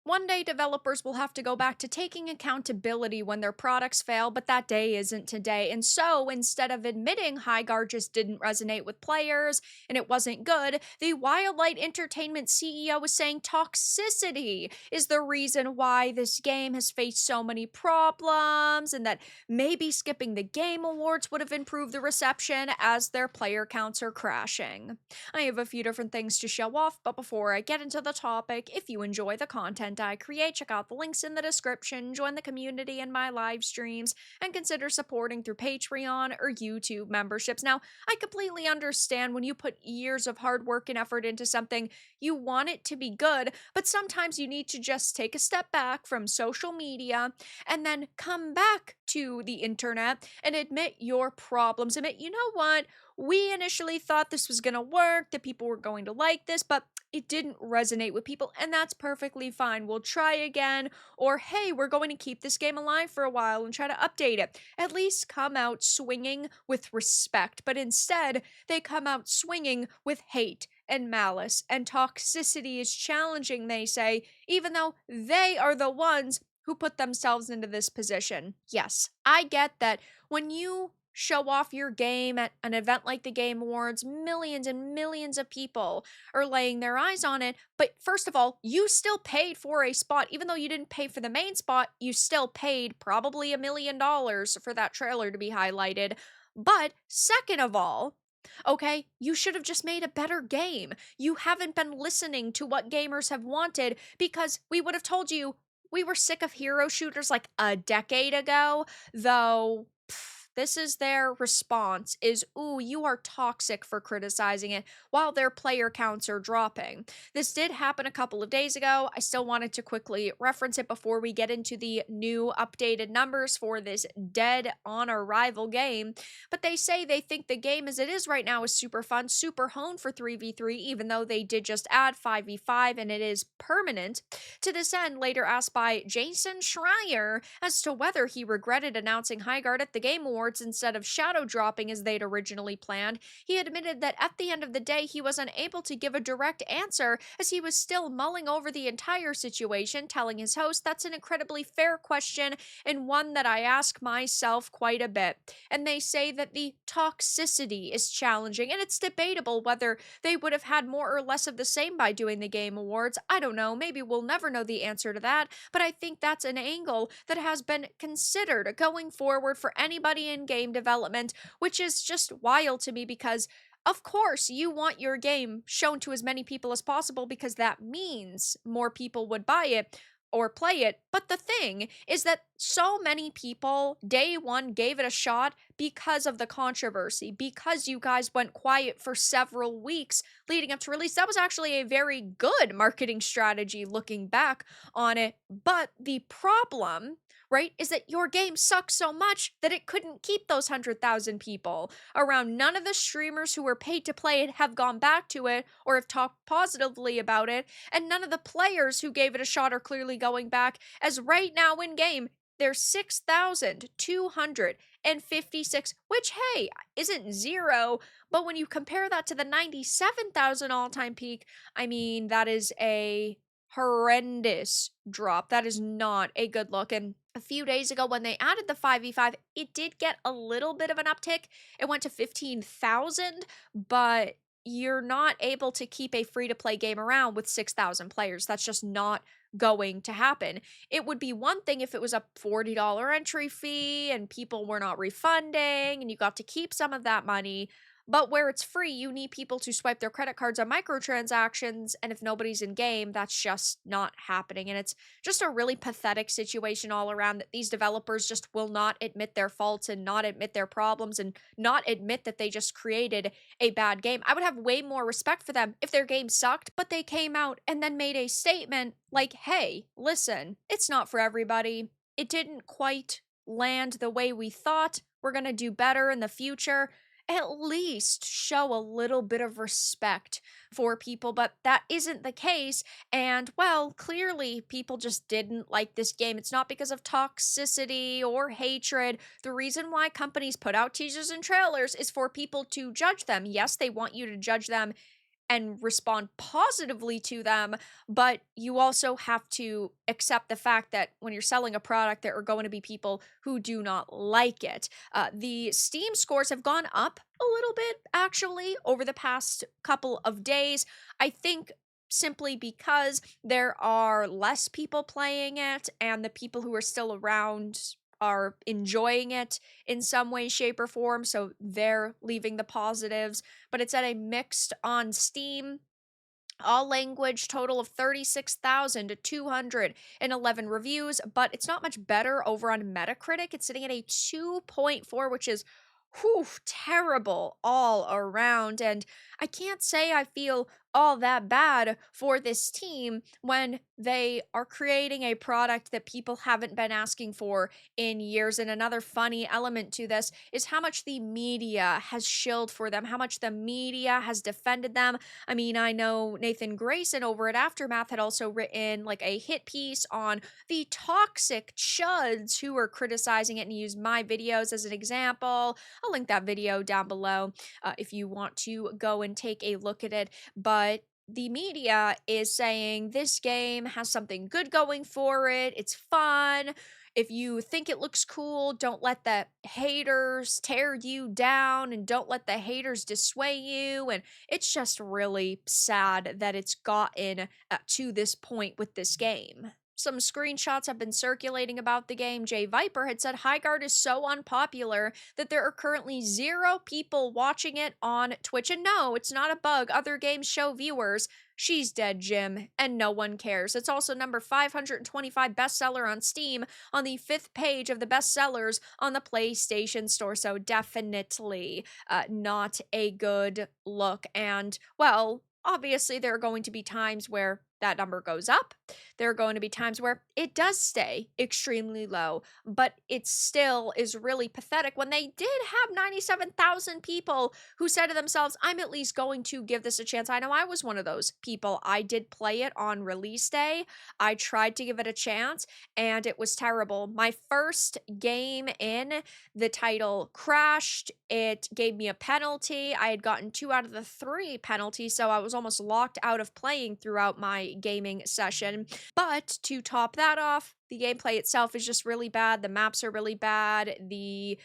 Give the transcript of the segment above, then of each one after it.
One day, developers will have to go back to taking accountability when their products fail, but that day isn't today. And so, instead of admitting Highguard just didn't resonate with players and it wasn't good, the Wildlight Entertainment CEO is saying toxicity is the reason why this game has faced so many problems, and that maybe skipping the Game Awards would have improved the reception as their player counts are crashing. I have a few different things to show off, but before I get into the topic, if you enjoy the content I create, check out the links in the description, join the community in my live streams, and consider supporting through Patreon or YouTube memberships. Now, I completely understand when you put years of hard work and effort into something, you want it to be good, but sometimes you need to just take a step back from social media and then come back to the internet and admit your problems. Admit, you know what? We initially thought this was going to work, that people were going to like this, but it didn't resonate with people, and that's perfectly fine. We'll try again, or hey, we're going to keep this game alive for a while and try to update it. At least come out swinging with respect, but instead, they come out swinging with hate and malice, and toxicity is challenging, they say, even though they are the ones who put themselves into this position. Yes, I get that when you show off your game at an event like the Game Awards, millions and millions of people are laying their eyes on it. But first of all, you still paid for a spot. Even though you didn't pay for the main spot, you still paid probably $1 million for that trailer to be highlighted. But second of all, okay, you should have just made a better game. You haven't been listening to what gamers have wanted, because we would have told you we were sick of hero shooters like a decade ago, though this is their response is, ooh, you are toxic for criticizing it, while their player counts are dropping. This did happen a couple of days ago. I still wanted to quickly reference it before we get into the new updated numbers for this dead on arrival game. But they say they think the game as it is right now is super fun, super honed for 3v3, even though they did just add 5v5 and it is permanent. To this end, later asked by Jason Schreier as to whether he regretted announcing Highguard at the Game Awards instead of shadow dropping as they'd originally planned, he admitted that at the end of the day he was unable to give a direct answer as he was still mulling over the entire situation, telling his host, "That's an incredibly fair question and one that I ask myself quite a bit." And they say that the toxicity is challenging, and it's debatable whether they would have had more or less of the same by doing the Game Awards. I don't know, maybe we'll never know the answer to that, but I think that's an angle that has been considered going forward for anybody in game development, which is just wild to me because of course, you want your game shown to as many people as possible because that means more people would buy it or play it. But the thing is that so many people day one gave it a shot because of the controversy, because you guys went quiet for several weeks leading up to release. That was actually a very good marketing strategy looking back on it. But the problem, right, is that your game sucks so much that it couldn't keep those 100,000 people around. None of the streamers who were paid to play it have gone back to it or have talked positively about it, and none of the players who gave it a shot are clearly going back, as right now in game, there's 6,256, which, hey, isn't zero, but when you compare that to the 97,000 all-time peak, I mean, that is a horrendous drop. That is not a good look. And a few days ago when they added the 5v5, it did get a little bit of an uptick. It went to 15,000, but you're not able to keep a free-to-play game around with 6,000 players. That's just not going to happen. It would be one thing if it was a $40 entry fee and people were not refunding and you got to keep some of that money. But where it's free, you need people to swipe their credit cards on microtransactions, and if nobody's in game, that's just not happening. And it's just a really pathetic situation all around that these developers just will not admit their faults and not admit their problems and not admit that they just created a bad game. I would have way more respect for them if their game sucked, but they came out and then made a statement like, hey, listen, it's not for everybody. It didn't quite land the way we thought. We're going to do better in the future. At least show a little bit of respect for people, but that isn't the case. And well, clearly people just didn't like this game. It's not because of toxicity or hatred. The reason why companies put out teasers and trailers is for people to judge them. Yes, they want you to judge them and respond positively to them, but you also have to accept the fact that when you're selling a product, there are going to be people who do not like it. The Steam scores have gone up a little bit actually over the past couple of days. I think simply because there are less people playing it and the people who are still around are enjoying it in some way, shape, or form. So they're leaving the positives, but it's at a mixed on Steam. All language total of 36,211 reviews, but it's not much better over on Metacritic. It's sitting at a 2.4, which is terrible all around. And I can't say I feel all that bad for this team when they are creating a product that people haven't been asking for in years. And another funny element to this is how much the media has shilled for them, how much the media has defended them. I mean, I know Nathan Grayson over at Aftermath had also written like a hit piece on the toxic chuds who were criticizing it and used my videos as an example. I'll link that video down below if you want to go and take a look at it. But the media is saying this game has something good going for it. It's fun. If you think it looks cool, don't let the haters tear you down and don't let the haters dissuade you. And it's just really sad that it's gotten to this point with this game. Some screenshots have been circulating about the game. Jay Viper had said Highguard is so unpopular that there are currently 0 people watching it on Twitch. And no, it's not a bug. Other games show viewers. She's dead, Jim, and no one cares. It's also number 525 bestseller on Steam on the 5th page of the bestsellers on the PlayStation Store. So definitely not a good look. And, well, obviously there are going to be times where that number goes up. There are going to be times where it does stay extremely low, but it still is really pathetic when they did have 97,000 people who said to themselves, I'm at least going to give this a chance. I know I was one of those people. I did play it on release day. I tried to give it a chance and it was terrible. My first game in, the title crashed. It gave me a penalty. I had gotten 2 out of the 3 penalties, so I was almost locked out of playing throughout my gaming session. But to top that off, the gameplay itself is just really bad. The maps are really bad. The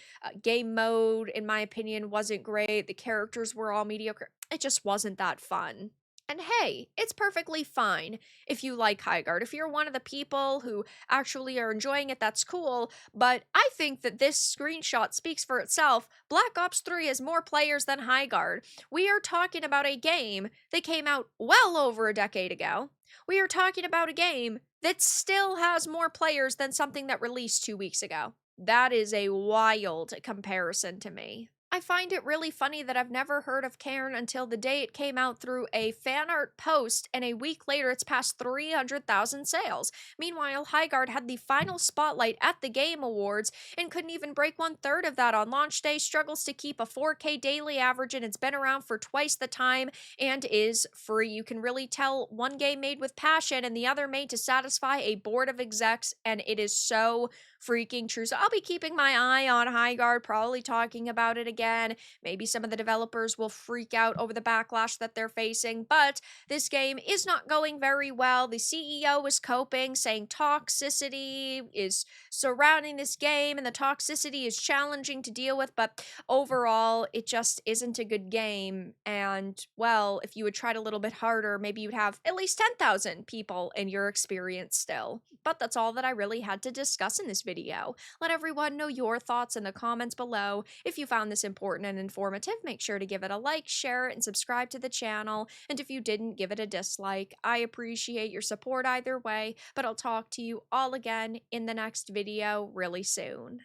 game mode, in my opinion, wasn't great. The characters were all mediocre. It just wasn't that fun. And hey, it's perfectly fine if you like Highguard. If you're one of the people who actually are enjoying it, that's cool. But I think that this screenshot speaks for itself. Black Ops 3 has more players than Highguard. We are talking about a game that came out well over a decade ago. We are talking about a game that still has more players than something that released 2 weeks ago. That is a wild comparison to me. I find it really funny that I've never heard of Cairn until the day it came out through a fan art post, and a week later it's past 300,000 sales. Meanwhile, Highguard had the final spotlight at the Game Awards and couldn't even break 1/3 of that on launch day, struggles to keep a 4K daily average, and it's been around for twice the time and is free. You can really tell one game made with passion and the other made to satisfy a board of execs, and it is so freaking true. So I'll be keeping my eye on Highguard, probably talking about it again. Maybe some of the developers will freak out over the backlash that they're facing, but this game is not going very well. The CEO is coping, saying toxicity is surrounding this game and the toxicity is challenging to deal with, but overall, it just isn't a good game. And, well, if you had tried a little bit harder, maybe you'd have at least 10,000 people in your experience still. But that's all that I really had to discuss in this video. Let everyone know your thoughts in the comments below. If you found this important and informative, make sure to give it a like, share it, and subscribe to the channel. And if you didn't, give it a dislike. I appreciate your support either way, but I'll talk to you all again in the next video really soon.